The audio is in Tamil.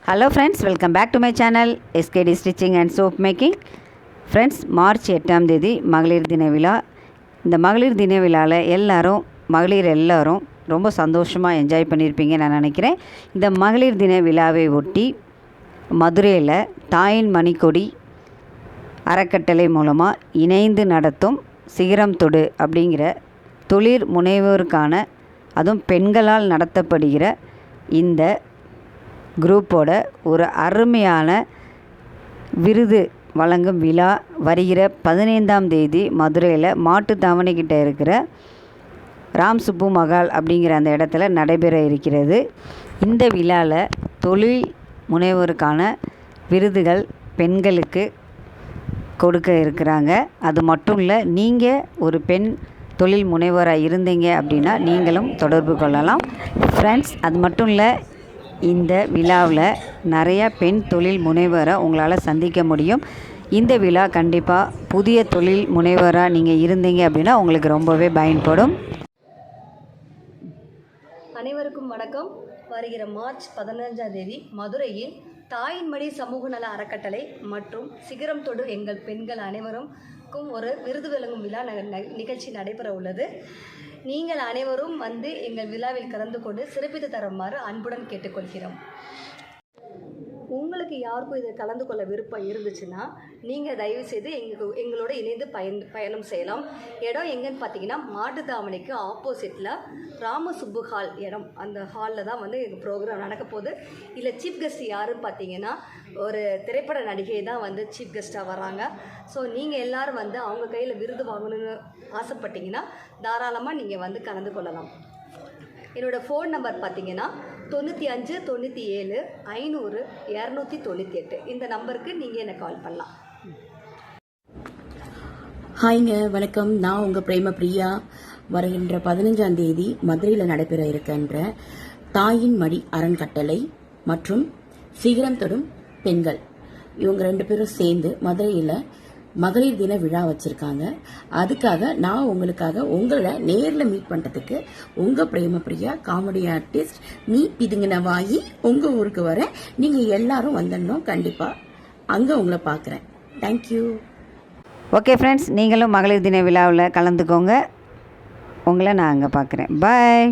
Hello friends, welcome back to my channel SKD stitching and soap making. Friends, March 8ஆம் தேதி மகளிர் தின விழா. இந்த மகளிர் தின விழாவில் மகளிர் எல்லாரும் ரொம்ப சந்தோஷமாக என்ஜாய் பண்ணியிருப்பீங்க நான் நினைக்கிறேன். இந்த மகளிர் தின விழாவை ஒட்டி மதுரையில் தாயின் மணிக்கொடி அறக்கட்டளை மூலமாக இணைந்து நடத்தும் சிகரம் தொடு அப்படிங்கிற தொழில் முனைவோருக்கான, அதுவும் பெண்களால் நடத்தப்படுகிற இந்த குரூப்போட ஒரு அருமையான விருது வழங்கும் விழா வருகிற 15ஆம் தேதி மதுரையில் மாட்டுத்தாவணிக்கிட்ட இருக்கிற ராம் சுப்பு மகால் அப்படிங்கிற அந்த இடத்துல நடைபெற இருக்கிறது. இந்த விழாவில் தொழில் முனைவோருக்கான விருதுகள் பெண்களுக்கு கொடுக்க இருக்கிறாங்க. அது மட்டும் இல்லை, நீங்கள் ஒரு பெண் தொழில் முனைவோராக இருந்தீங்க அப்படின்னா நீங்களும் தொடர்பு கொள்ளலாம். ஃப்ரெண்ட்ஸ், அது மட்டும் இல்லை, இந்த விழாவில் நிறையா பெண் தொழில் முனைவரை உங்களால் சந்திக்க முடியும். இந்த விழா கண்டிப்பாக புதிய தொழில் முனைவராக நீங்கள் இருந்தீங்க அப்படின்னா உங்களுக்கு ரொம்பவே பயன்படும். அனைவருக்கும் வணக்கம். வருகிற மார்ச் 15ஆம் தேதி மதுரையில் தாயின் மடி சமூக நல அறக்கட்டளை மற்றும் சிகரம் தொடு எங்கள் பெண்கள் அனைவருக்கும் ஒரு விருது வழங்கும் விழா நிகழ்ச்சி நடைபெற உள்ளது. நீங்கள் அனைவரும் வந்து எங்கள் விழாவில் கலந்து கொண்டு சிறப்பித்து தருமாறு அன்புடன் கேட்டுக்கொள்கிறோம். உங்களுக்கு யாருக்கும் இதில் கலந்து கொள்ள விருப்பம் இருந்துச்சுன்னா நீங்கள் தயவுசெய்து எங்களோட இணைந்து பயணம் செய்யலாம். இடம் எங்கன்னு பார்த்தீங்கன்னா மாட்டுத்தாவணிக்கு ஆப்போசிட்டில் ராம சுப்பு ஹால் இடம். அந்த ஹாலில் தான் வந்து எங்கள் ப்ரோக்ராம் நடக்க போகுது. இல்லை சீஃப் கெஸ்ட் யாருன்னு பார்த்தீங்கன்னா ஒரு திரைப்பட நடிகை தான் வந்து சீஃப் கெஸ்ட்டாக வராங்க. ஸோ நீங்கள் எல்லோரும் வந்து அவங்க கையில் விருது வாங்கணும்னு ஆசைப்பட்டீங்கன்னா தாராளமாக நீங்கள் வந்து கலந்து கொள்ளலாம். என்னோடய ஃபோன் நம்பர் பார்த்தீங்கன்னா 95 97 500 298. இந்த நம்பருக்கு நீங்கள் என்னை கால் பண்ணலாம். ஹாய்ங்க, வணக்கம். நான் உங்கள் பிரேம பிரியா. வருகின்ற 15ஆம் தேதி மதுரையில் நடைபெற இருக்கின்ற தாயின் மடி அறக்கட்டளை மற்றும் சிகரம் தொடும் பெண்கள், இவங்க 2 பேரும் சேர்ந்து மதுரையில் மகளிர் தின விழா வச்சிருக்காங்க. அதுக்காக நான் உங்களை நேரில் மீட் பண்ணுறதுக்கு உங்கள் பிரேம பிரியா காமெடி ஆர்டிஸ்ட் நீ பிதுங்கின வாயி உங்கள் ஊருக்கு வர. நீங்கள் எல்லாரும் வந்துடணும். கண்டிப்பாக அங்கே உங்களை பார்க்குறேன். தேங்க்யூ. ஓகே ஃப்ரெண்ட்ஸ், நீங்களும் மகளிர் தின விழாவில் கலந்துக்கோங்க. உங்களை நான் அங்கே பார்க்குறேன். பாய்.